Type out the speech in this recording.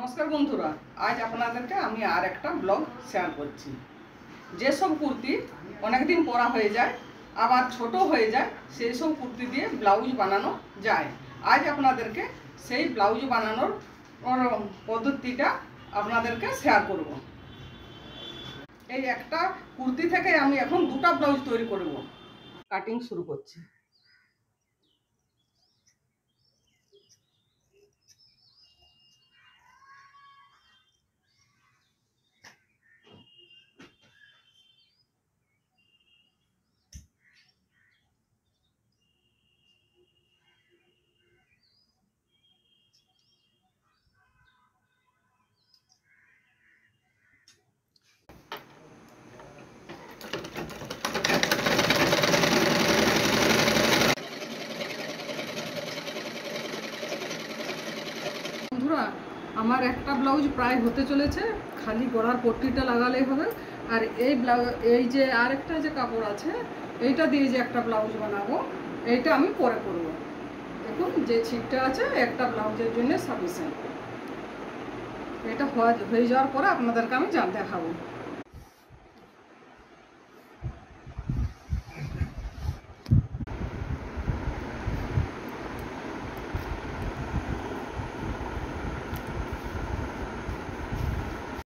নমস্কার বন্ধুরা, আজ আপনাদেরকে আমি আর একটা ব্লগ শেয়ার করছি। যেসব কুর্তি অনেকদিন পরা হয়ে যায় আবার ছোট হয়ে যায়, সেই সব কুর্তি দিয়ে ব্লাউজ বানানো যায়। আজ আপনাদেরকে সেই ব্লাউজ বানানোর পদ্ধতিটা আপনাদেরকে শেয়ার করব। এই একটা কুর্তি থেকে আমি এখন দুটো ব্লাউজ তৈরি করব। কাটিং শুরু করছি। বন্ধুরা, আমার একটা ব্লাউজ প্রায় হতে চলেছে, খালি গলার পট্টিটা লাগালেই হবে। আর এই যে আরেকটা যে কাপড় আছে, এইটা দিয়ে যে একটা ব্লাউজ বানাবো, এইটা আমি পরে করব। দেখুন, যে ছিটটা আছে একটা ব্লাউজের জন্য সাফিসিয়েন্ট। এটা হয়ে যাওয়ার পরে আপনাদেরকে আমি দেখাবো।